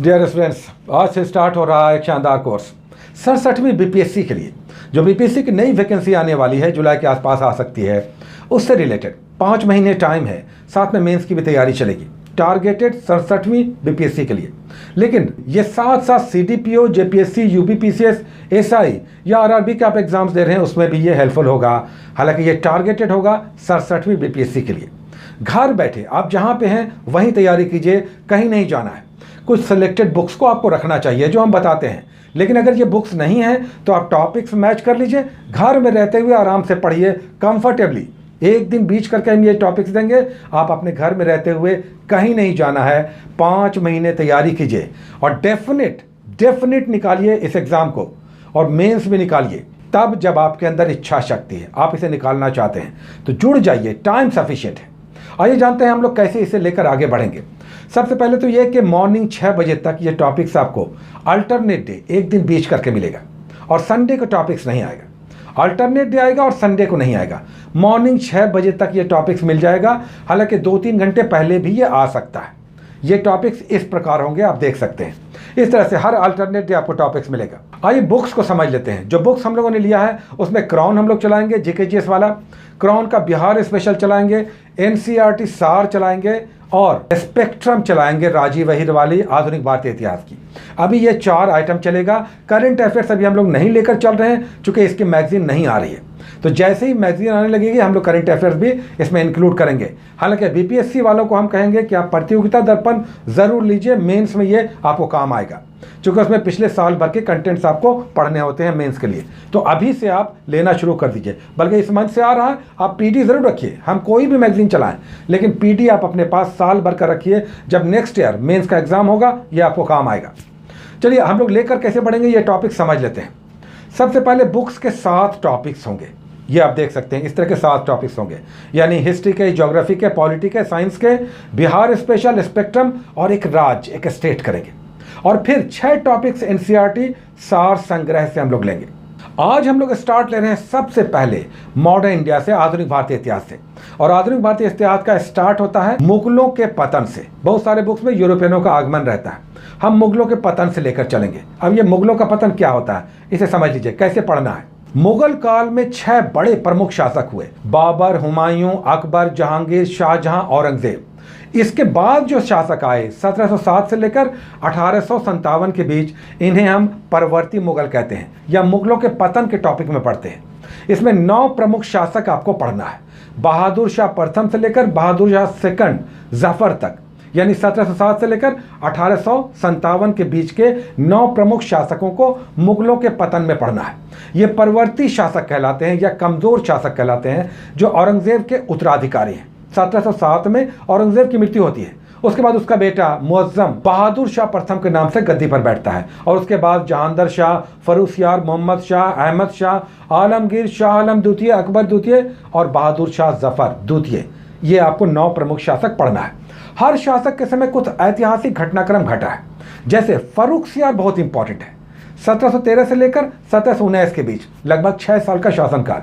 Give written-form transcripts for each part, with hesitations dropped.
Dear students, आज से start हो रहा है एक शानदार कोर्स 67वीं बीपीएससी के लिए। जो बीपीएससी की नई वैकेंसी आने वाली है, जुलाई के आसपास आ सकती है, उससे रिलेटेड 5 महीने टाइम है, साथ में मेंस की भी तैयारी चलेगी। टारगेटेड 67वीं बीपीएससी के लिए। लेकिन ये साथ साथ सीडीपीओ, जेपीएससी, यूपीपीसीएस, एसआई या आरआरबी के आप एग्जाम्स दे रहे हैं, उसमें भी ये हेल्पफुल होगा। हालांकि ये टारगेटेड होगा 67वीं बीपीएससी के लिए। घर बैठे आप जहां पे हैं वहीं तैयारी कीजिए, कहीं नहीं जाना है। कुछ सिलेक्टेड बुक्स को आपको रखना चाहिए जो हम बताते हैं, लेकिन अगर ये बुक्स नहीं हैं तो आप टॉपिक्स मैच कर लीजिए। घर में रहते हुए आराम से पढ़िए, कंफर्टेबली। एक दिन बीच करके हम ये टॉपिक्स देंगे, आप अपने घर में रहते हुए कहीं नहीं जाना है। 5 महीने तैयारी कीजिए और डेफिनेट निकालिए इस एग्ज़ाम को, और मेंस भी निकालिए तब जब आपके अंदर इच्छा शक्ति है, आप इसे निकालना चाहते हैं तो जुड़ जाइए, टाइम सफिशिएंट है। आइए जानते हैं हम लोग कैसे इसे लेकर आगे बढ़ेंगे। सबसे पहले तो ये कि मॉर्निंग 6 बजे तक ये टॉपिक्स आपको अल्टरनेट डे एक दिन बीच करके मिलेगा, और संडे को टॉपिक्स नहीं आएगा। अल्टरनेट डे आएगा और संडे को नहीं आएगा। मॉर्निंग 6 बजे तक ये टॉपिक्स मिल जाएगा। हालांकि 2-3 घंटे पहले भी ये आ सकता है। ये टॉपिक्स इस प्रकार होंगे, आप देख सकते हैं। इस तरह से हर अल्टरनेट डे आपको टॉपिक्स मिलेगा। आइए बुक्स को समझ लेते हैं। जो बुक्स हम लोगों ने लिया है उसमें क्राउन हम लोग चलाएंगे, जीकेजीएस वाला। क्राउन का बिहार स्पेशल चलाएंगे, एनसीईआरटी सार चलाएंगे, और स्पेक्ट्रम चलाएंगे राजीव अहिर वाली आधुनिक भारतीय इतिहास की। अभी ये 4 आइटम चलेगा। करंट अफेयर्स अभी हम लोग नहीं लेकर चल रहे हैं, चूंकि इसकी मैगजीन नहीं आ रही है। तो जैसे ही मैगजीन आने लगेगी हम लोग करंट अफेयर्स भी इसमें इंक्लूड करेंगे। हालांकि बीपीएससी वालों को हम कहेंगे कि आप प्रतियोगिता दर्पण जरूर लीजिए, मेंस में ये आपको काम आएगा, क्योंकि उसमें पिछले साल भर के कंटेंट्स आपको पढ़ने होते हैं मेंस के लिए। तो अभी से आप लेना शुरू कर दीजिए। बल्कि इस मंथ से आ रहा है, आप पीडी जरूर रखिए। हम कोई भी मैगजीन चलाएं, लेकिन पीडी आप अपने पास साल भर का रखिए। जब नेक्स्ट ईयर मेंस का एग्जाम होगा, ये आपको काम आएगा। चलिए हम लोग लेकर कैसे बढ़ेंगे ये टॉपिक समझ लेते हैं। सबसे पहले बुक्स के 7 टॉपिक्स होंगे। ये आप देख सकते हैं, इस तरह के 7 टॉपिक्स होंगे, यानी हिस्ट्री के, ज्योग्राफी के, पॉलिटी के, साइंस के, बिहार स्पेशल, स्पेक्ट्रम और एक राज्य, एक स्टेट करेंगे। और फिर 6 टॉपिक्स एनसीईआरटी सार संग्रह से हम लोग लेंगे। आज हम लोग स्टार्ट ले रहे हैं सबसे पहले मॉडर्न इंडिया से, आधुनिक भारतीय इतिहास से। और आधुनिक भारतीय इतिहास का स्टार्ट होता है मुगलों के पतन से। बहुत सारे बुक्स में यूरोपियनों का आगमन रहता है, हम मुगलों के पतन से लेकर चलेंगे। अब ये मुगलों का पतन क्या होता है, इसे समझ लीजिए, कैसे पढ़ना है। मुगल काल में 6 बड़े प्रमुख शासक हुए: बाबर, हुमायूं, अकबर, जहांगीर, शाहजहां, औरंगजेब। इसके बाद जो शासक आए 1707 से लेकर 1857 के बीच, इन्हें हम परवर्ती मुगल कहते हैं, या मुगलों के पतन के टॉपिक में पढ़ते हैं। इसमें 9 प्रमुख शासक आपको पढ़ना है। बहादुर शाह प्रथम से लेकर बहादुर शाह सेकंड जफर तक, यानी 1707 से लेकर 1857 के बीच के 9 प्रमुख शासकों को मुगलों के पतन में पढ़ना है। ये परवर्ती शासक कहलाते हैं, या कमजोर शासक कहलाते हैं, जो औरंगजेब के उत्तराधिकारी हैं। 1707 में औरंगजेब की मृत्यु होती है। उसके बाद उसका बेटा मुअज्जम बहादुर शाह प्रथम के नाम से गद्दी पर बैठता है, और उसके बाद जहांदर शाह, फरुखसियार, मोहम्मद शाह, अहमद शाह, आलमगीर, शाह आलम द्वितीय, अकबर द्वितीय और बहादुर शाह जफर द्वितीय। ये आपको 9 प्रमुख शासक पढ़ना है। हर शासक के समय कुछ ऐतिहासिक घटनाक्रम घटा है। जैसे फरुखसियार बहुत इंपॉर्टेंट है, 1713 से लेकर 1719 के बीच, लगभग 6 साल का शासनकाल।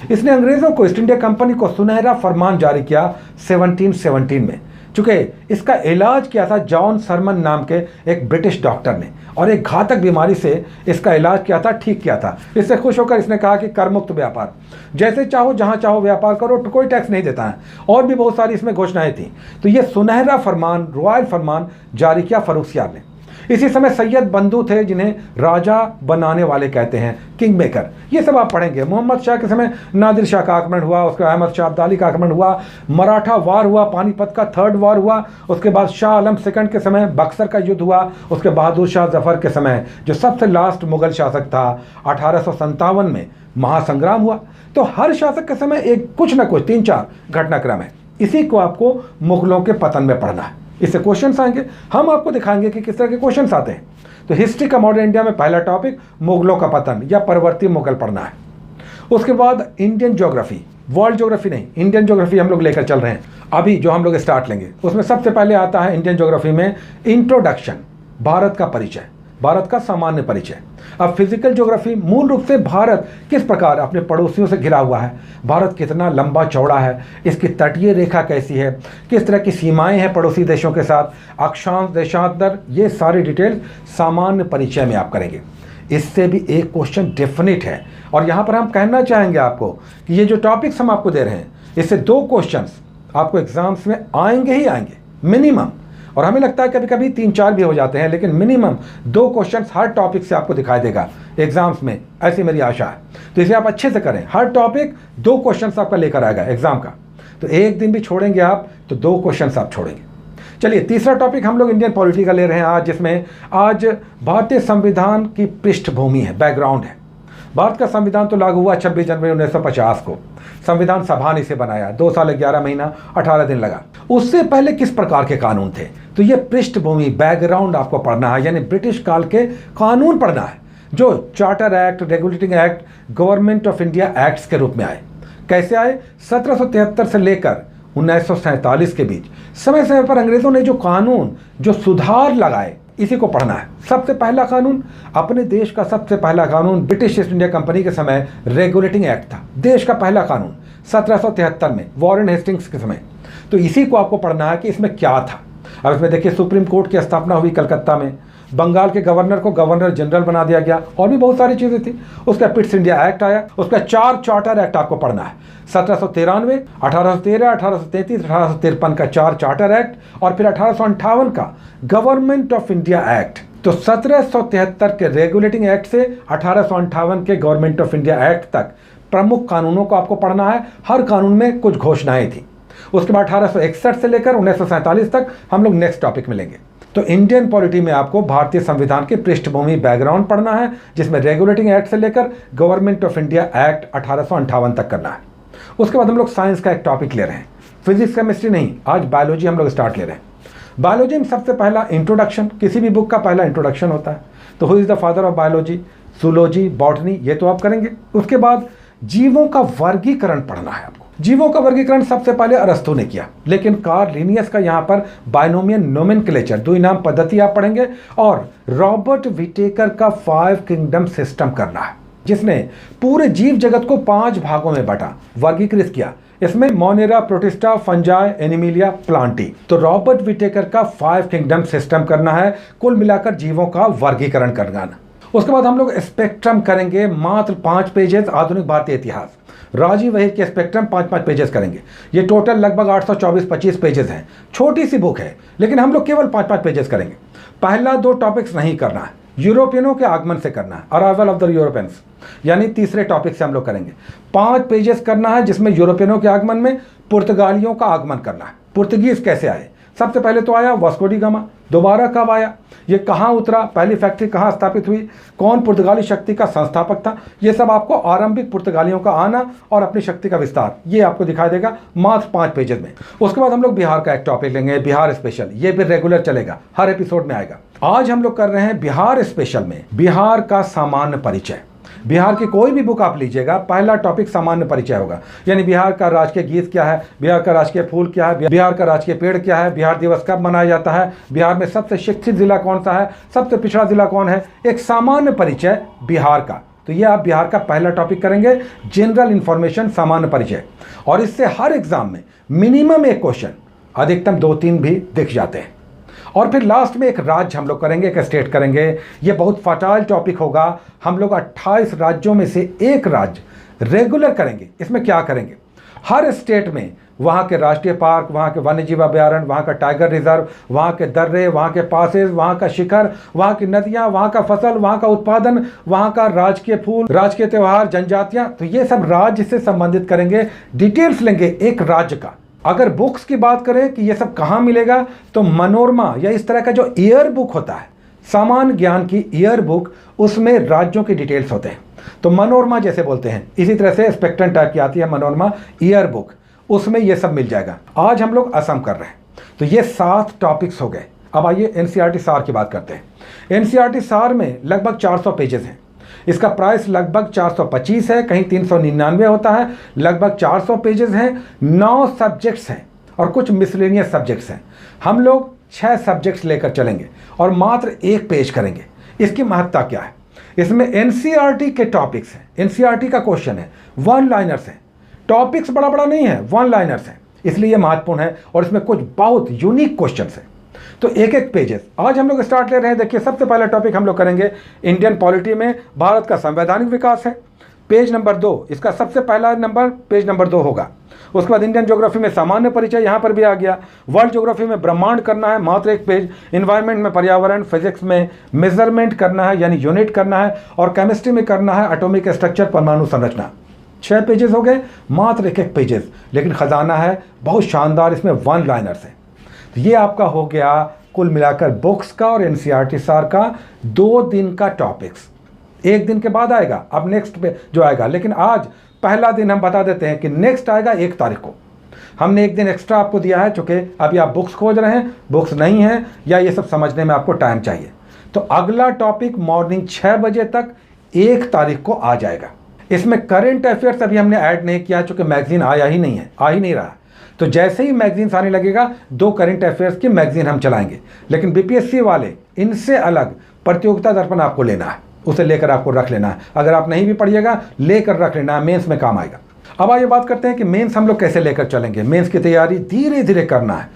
इसने अंग्रेजों को, ईस्ट इंडिया कंपनी को सुनहरा फरमान जारी किया 1717 में। चूंकि इसका इलाज किया था जॉन सरमन नाम के एक ब्रिटिश डॉक्टर ने, और एक घातक बीमारी से इसका इलाज किया था, ठीक किया था। इससे खुश होकर इसने कहा कि कर मुक्त व्यापार, जैसे चाहो जहां चाहो व्यापार करो, तो कोई टैक्स नहीं देता है। और भी बहुत सारी इसमें घोषणाएं थी। तो ये सुनहरा फरमान, रॉयल फरमान जारी किया फरुखसियार ने। इसी समय सैयद बंधु थे, जिन्हें राजा बनाने वाले कहते हैं, किंग मेकर। ये सब आप पढ़ेंगे। मोहम्मद शाह के समय नादिर शाह का आक्रमण हुआ, उसके अहमद शाह अब्दाली का आक्रमण हुआ, मराठा वार हुआ, पानीपत का 3rd वार हुआ। उसके बाद शाह आलम सेकंड के समय बक्सर का युद्ध हुआ। उसके बहादुर शाह जफर के समय, जो सबसे लास्ट मुगल शासक था, 1857 में महासंग्राम हुआ। तो हर शासक के समय एक कुछ ना कुछ 3-4 घटनाक्रम है। इसी को आपको मुगलों के पतन में पढ़ना है। इससे क्वेश्चंस आएंगे, हम आपको दिखाएंगे कि किस तरह के क्वेश्चंस आते हैं। तो हिस्ट्री का मॉडर्न इंडिया में पहला टॉपिक मुगलों का पतन या परवर्ती मुगल पढ़ना है। उसके बाद इंडियन ज्योग्राफी, वर्ल्ड ज्योग्राफी नहीं, इंडियन ज्योग्राफी हम लोग लेकर चल रहे हैं अभी, जो हम लोग स्टार्ट लेंगे। उसमें सबसे पहले आता है इंडियन ज्योग्राफी में इंट्रोडक्शन, भारत का परिचय। भारत का सामान्य परिचय। अब फिजिकल ज्योग्राफी मूल रूप से भारत किस प्रकार अपने पड़ोसियों से घिरा हुआ है, भारत कितना लंबा चौड़ा है, इसकी तटीय रेखा कैसी है, किस तरह की सीमाएं हैं पड़ोसी देशों के साथ, अक्षांश देशांतर, ये सारी डिटेल सामान्य परिचय में आप करेंगे। इससे भी एक क्वेश्चन डेफिनेट है और यहाँ पर हम कहना चाहेंगे आपको कि ये जो टॉपिक्स हम आपको दे रहे हैं इससे 2 क्वेश्चंस आपको एग्जाम्स में आएंगे ही आएंगे मिनिमम, और हमें लगता है कभी कभी 3-4 भी हो जाते हैं, लेकिन मिनिमम 2 क्वेश्चंस हर टॉपिक से आपको दिखाई देगा एग्जाम्स में, ऐसी मेरी आशा है। तो इसे आप अच्छे से करें, हर टॉपिक 2 क्वेश्चंस आपका लेकर आएगा एग्जाम का, तो एक दिन भी छोड़ेंगे आप तो 2 क्वेश्चंस आप छोड़ेंगे। चलिए तीसरा टॉपिक हम लोग इंडियन पॉलिटी का ले रहे हैं आज, जिसमें आज भारतीय संविधान की पृष्ठभूमि है, बैकग्राउंड है। भारत का संविधान तो लागू हुआ 26 जनवरी 1950 को, संविधान सभा ने इसे बनाया, 2 साल 11 महीना 18 दिन लगा। उससे पहले किस प्रकार के कानून थे, तो ये पृष्ठभूमि बैकग्राउंड आपको पढ़ना है, यानी ब्रिटिश काल के कानून पढ़ना है जो charter act, regulating act, government of India acts के रूप में आए। कैसे आए? 1773 से लेकर 1947 के बीच समय समय पर अंग्रेजों ने जो कानून, जो सुधार लगाए, इसी को पढ़ना है। सबसे पहला कानून, अपने देश का सबसे पहला कानून ब्रिटिश ईस्ट इंडिया कंपनी के समय रेगुलेटिंग एक्ट था, देश का पहला कानून 1773 में वॉरेन हेस्टिंग्स के समय। तो इसी को आपको पढ़ना है कि इसमें क्या था। अब इसमें देखिए सुप्रीम कोर्ट की स्थापना हुई कलकत्ता में, बंगाल के गवर्नर को गवर्नर जनरल बना दिया गया, और भी बहुत सारी चीज़ें थी। उसका पिट्स इंडिया एक्ट आया, उसका 4 चार्टर एक्ट आपको पढ़ना है, 1793, 1813, 1833, 1853 का 4 चार्टर एक्ट, और फिर 1858 का गवर्नमेंट ऑफ इंडिया एक्ट। तो 1773 के रेगुलेटिंग एक्ट से 1858 के गवर्नमेंट ऑफ इंडिया एक्ट तक प्रमुख कानूनों को आपको पढ़ना है। हर कानून में कुछ घोषणाएं थी। उसके बाद 1861 से लेकर 1947 तक हम लोग नेक्स्ट टॉपिक में लेंगे। तो इंडियन पॉलिटी में आपको भारतीय संविधान की पृष्ठभूमि बैकग्राउंड पढ़ना है, जिसमें रेगुलेटिंग एक्ट से लेकर गवर्नमेंट ऑफ इंडिया एक्ट 1858 तक करना है। उसके बाद हम लोग साइंस का एक टॉपिक ले रहे हैं, फिजिक्स केमिस्ट्री नहीं, आज बायोलॉजी हम लोग स्टार्ट ले रहे हैं। बायोलॉजी में सबसे पहला इंट्रोडक्शन, किसी भी बुक का पहला इंट्रोडक्शन होता है। तो who is the father of biology, zoology, botany, ये तो आप करेंगे। उसके बाद जीवों का वर्गीकरण पढ़ना है आपको। जीवों का वर्गीकरण सबसे पहले अरस्तु ने किया, लेकिन कार्ल लिनियस का यहाँ पर बाइनोमियल नोमेनक्लेचर, द्विनाम पद्धति आप पढ़ेंगे, और रॉबर्ट विटेकर का 5 किंगडम सिस्टम करना है, जिसने पूरे जीव जगत को 5 भागों में बांटा, वर्गीकृत किया। इसमें Monera, protista, fungi, Animalia, Plantae. तो रॉबर्ट विटेकर का 5 किंगडम सिस्टम करना है, कुल मिलाकर जीवों का वर्गीकरण करना। उसके बाद हम लोग स्पेक्ट्रम करेंगे, मात्र 5 पेजेस, आधुनिक भारतीय इतिहास। राजीव वहीर के स्पेक्ट्रम 5-5 पेजेस करेंगे। ये टोटल लगभग 824-25 पेजेस हैं। छोटी सी बुक है, लेकिन हम लोग केवल 5-5 पेजेस करेंगे। पहला 2 टॉपिक्स नहीं करना है, यूरोपियनों के आगमन से करना है, अराइवल ऑफ द यूरोपियंस, यानी तीसरे टॉपिक से हम लोग करेंगे। 5 पेजेस करना है, जिसमें यूरोपियनों के आगमन में पुर्तगालियों का आगमन करना है। पुर्तगीज कैसे आए? सबसे पहले तो आया वास्को डी गामा, दोबारा कब आया, ये कहाँ उतरा, पहली फैक्ट्री कहाँ स्थापित हुई, कौन पुर्तगाली शक्ति का संस्थापक था, ये सब आपको आरंभिक पुर्तगालियों का आना और अपनी शक्ति का विस्तार, ये आपको दिखाई देगा मात्र 5 पेजेस में। उसके बाद हम लोग बिहार का एक टॉपिक लेंगे, बिहार स्पेशल, ये भी रेगुलर चलेगा, हर एपिसोड में आएगा। आज हम लोग कर रहे हैं बिहार स्पेशल में बिहार का सामान्य परिचय। बिहार की कोई भी बुक आप लीजिएगा, पहला टॉपिक सामान्य परिचय होगा, यानी बिहार का राजकीय गीत क्या है, बिहार का राजकीय फूल क्या है, बिहार का राजकीय पेड़ क्या है, बिहार दिवस कब मनाया जाता है, बिहार में सबसे शिक्षित जिला कौन सा है, सबसे पिछड़ा जिला कौन है, एक सामान्य परिचय बिहार का। तो ये आप बिहार का पहला टॉपिक करेंगे, जनरल इंफॉर्मेशन, सामान्य परिचय। और इससे हर एग्जाम में मिनिमम 1 क्वेश्चन, अधिकतम 2-3 भी दिख जाते हैं। और फिर लास्ट में एक राज्य हम लोग करेंगे, एक स्टेट करेंगे। ये बहुत फर्टाइल टॉपिक होगा। हम लोग 28 राज्यों में से एक राज्य रेगुलर करेंगे। इसमें क्या करेंगे, हर स्टेट में वहाँ के राष्ट्रीय पार्क, वहाँ के वन्यजीव अभ्यारण्य, वहाँ का टाइगर रिजर्व, वहाँ के दर्रे, वहाँ के पासेस, वहाँ का शिखर, वहाँ की नदियाँ, वहाँ का फसल, वहाँ का उत्पादन, वहाँ का राजकीय फूल, राजकीय त्यौहार, जनजातियाँ, तो ये सब राज्य से संबंधित करेंगे, डिटेल्स लेंगे एक राज्य का। अगर बुक्स की बात करें कि ये सब कहाँ मिलेगा, तो मनोरमा या इस तरह का जो ईयर बुक होता है, सामान्य ज्ञान की ईयर बुक, उसमें राज्यों की डिटेल्स होते हैं, तो मनोरमा जैसे बोलते हैं। इसी तरह से स्पेक्ट्रम टाइप की आती है मनोरमा ईयर बुक, उसमें ये सब मिल जाएगा। आज हम लोग असम कर रहे हैं, तो ये 7 टॉपिक्स हो गए। अब आइए एनसीईआरटी सार की बात करते हैं। एनसीईआरटी सार में लगभग 400 पेजेस हैं। इसका प्राइस लगभग 425 है, कहीं 399 होता है, लगभग 400 पेजेस हैं। 9 सब्जेक्ट्स हैं और कुछ मिसलेनियस सब्जेक्ट्स हैं। हम लोग 6 सब्जेक्ट्स लेकर चलेंगे और मात्र 1 पेज करेंगे। इसकी महत्ता क्या है? इसमें एनसीईआरटी के टॉपिक्स हैं, एनसीईआरटी का क्वेश्चन है, वन लाइनर्स हैं, टॉपिक्स बड़ा बड़ा नहीं है, वन लाइनर्स हैं, इसलिए ये महत्वपूर्ण है और इसमें कुछ बहुत यूनिक क्वेश्चंस हैं। तो एक एक पेजेस आज हम लोग स्टार्ट ले रहे हैं। देखिए, सबसे पहला टॉपिक हम लोग करेंगे इंडियन पॉलिटी में भारत का संवैधानिक विकास है, पेज नंबर 2, इसका सबसे पहला नंबर पेज नंबर 2 होगा। उसके बाद इंडियन ज्योग्राफी में सामान्य परिचय, यहाँ पर भी आ गया। वर्ल्ड ज्योग्राफी में ब्रह्मांड करना है, मात्र एक पेज। इन्वायरमेंट में पर्यावरण, फिजिक्स में मेजरमेंट करना है यानी यूनिट करना है, और केमिस्ट्री में करना है एटॉमिक स्ट्रक्चर, परमाणु संरचना। 6 पेजेस हो गए, मात्र एक एक पेजेस, लेकिन खजाना है बहुत शानदार, इसमें वन लाइनर्स है। तो ये आपका हो गया कुल मिलाकर बुक्स का और एनसीईआरटी सार का 2 दिन का टॉपिक्स। एक दिन के बाद आएगा अब नेक्स्ट पे जो आएगा, लेकिन आज पहला दिन हम बता देते हैं कि नेक्स्ट आएगा 1 तारीख को। हमने एक दिन एक्स्ट्रा आपको दिया है, चूंकि अभी आप बुक्स खोज रहे हैं, बुक्स नहीं है या ये सब समझने में आपको टाइम चाहिए। तो अगला टॉपिक मॉर्निंग 6 बजे तक 1 तारीख को आ जाएगा। इसमें करेंट अफेयर्स अभी हमने ऐड नहीं किया, चूंकि मैगजीन आया ही नहीं है, आ ही नहीं रहा। तो जैसे ही मैगजीन आने लगेगा 2 करेंट अफेयर्स की मैगजीन हम चलाएंगे। लेकिन बीपीएससी वाले इनसे अलग प्रतियोगिता दर्पण आपको लेना है, उसे लेकर आपको रख लेना है। अगर आप नहीं भी पढ़िएगा लेकर रख लेना है, मेंस में काम आएगा। अब आइए बात करते हैं कि मेंस हम लोग कैसे लेकर चलेंगे। मेंस की तैयारी धीरे धीरे करना है,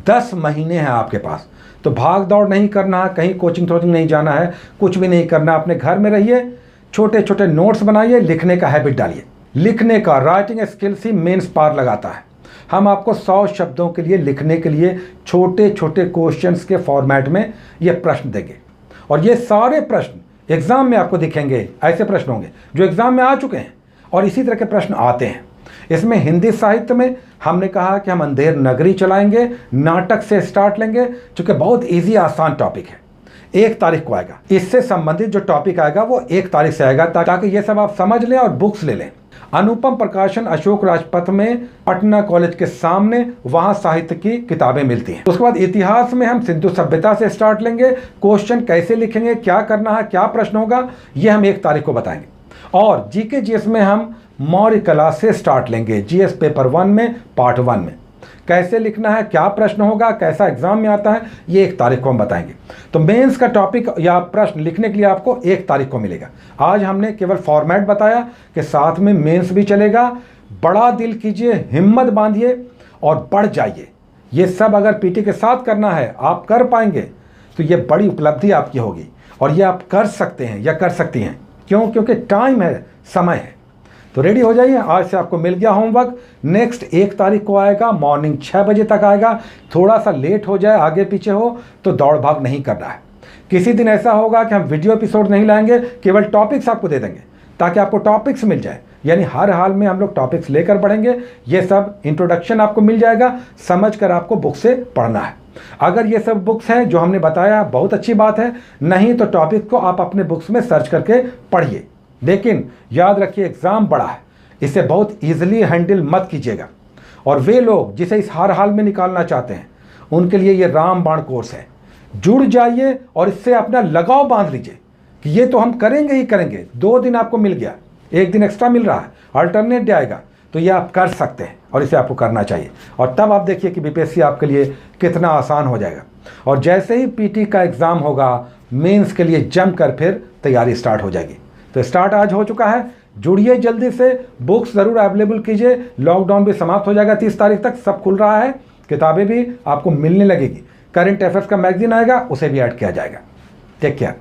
10 महीने हैं आपके पास, तो भाग दौड़ नहीं करना है, कहीं कोचिंग नहीं जाना है, कुछ भी नहीं करना। अपने घर में रहिए, छोटे छोटे नोट्स बनाइए, लिखने का हैबिट डालिए। लिखने का राइटिंग स्किल्स ही मेंस पार लगाता है। हम आपको 100 शब्दों के लिए लिखने के लिए छोटे छोटे क्वेश्चंस के फॉर्मेट में ये प्रश्न देंगे, और ये सारे प्रश्न एग्जाम में आपको दिखेंगे। ऐसे प्रश्न होंगे जो एग्जाम में आ चुके हैं और इसी तरह के प्रश्न आते हैं। इसमें हिंदी साहित्य में हमने कहा कि हम अंधेर नगरी चलाएंगे, नाटक से स्टार्ट लेंगे, क्योंकि बहुत इजी आसान टॉपिक है। 1 तारीख को आएगा, इससे संबंधित जो टॉपिक आएगा वो 1 तारीख से आएगा, ताकि ये सब आप समझ लें और बुक्स ले लें। अनुपम प्रकाशन अशोक राजपथ में पटना कॉलेज के सामने, वहां साहित्य की किताबें मिलती हैं। उसके बाद इतिहास में हम सिंधु सभ्यता से स्टार्ट लेंगे, क्वेश्चन कैसे लिखेंगे, क्या करना है, क्या प्रश्न होगा, ये हम 1 तारीख को बताएंगे। और जीके जीएस में हम मौर्य कला से स्टार्ट लेंगे, जीएस पेपर 1 में पार्ट 1 में कैसे लिखना है, क्या प्रश्न होगा, कैसा एग्जाम में आता है, ये 1 तारीख को हम बताएंगे। तो मेंस का टॉपिक या प्रश्न लिखने के लिए आपको 1 तारीख को मिलेगा। आज हमने केवल फॉर्मेट बताया कि साथ में मेंस भी चलेगा। बड़ा दिल कीजिए, हिम्मत बांधिए और बढ़ जाइए। ये सब अगर पीटी के साथ करना है, आप कर पाएंगे, तो ये बड़ी उपलब्धि आपकी होगी और ये आप कर सकते हैं या कर सकती हैं। क्यों? क्योंकि टाइम है, समय है। तो रेडी हो जाइए, आज से आपको मिल गया होमवर्क। नेक्स्ट 1 तारीख को आएगा, मॉर्निंग 6 बजे तक आएगा। थोड़ा सा लेट हो जाए, आगे पीछे हो तो दौड़ भाग नहीं करना है। किसी दिन ऐसा होगा कि हम वीडियो एपिसोड नहीं लाएंगे, केवल टॉपिक्स आपको दे देंगे, ताकि आपको टॉपिक्स मिल जाए। यानी हर हाल में हम लोग टॉपिक्स लेकर बढ़ेंगे। ये सब इंट्रोडक्शन आपको मिल जाएगा, समझ कर आपको बुक से पढ़ना है। अगर ये सब बुक्स हैं जो हमने बताया, बहुत अच्छी बात है, नहीं तो टॉपिक को आप अपने बुक्स में सर्च करके पढ़िए। लेकिन याद रखिए, एग्जाम बड़ा है, इसे बहुत इजीली हैंडल मत कीजिएगा। और वे लोग जिसे इस हर हाल में निकालना चाहते हैं, उनके लिए ये रामबाण कोर्स है। जुड़ जाइए और इससे अपना लगाव बांध लीजिए कि ये तो हम करेंगे ही करेंगे। 2 दिन आपको मिल गया, 1 दिन एक्स्ट्रा मिल रहा है, अल्टरनेट डे आएगा, तो ये आप कर सकते हैं और इसे आपको करना चाहिए। और तब आप देखिए कि बीपीएससी आपके लिए कितना आसान हो जाएगा। और जैसे ही पीटी का एग्ज़ाम होगा, मेंस के लिए जमकर फिर तैयारी स्टार्ट हो जाएगी। तो स्टार्ट आज हो चुका है, जुड़िए जल्दी से, बुक्स ज़रूर अवेलेबल कीजिए। लॉकडाउन भी समाप्त हो जाएगा, 30 तारीख तक सब खुल रहा है, किताबें भी आपको मिलने लगेगी। करंट अफेयर्स का मैगजीन आएगा, उसे भी ऐड किया जाएगा। Take care.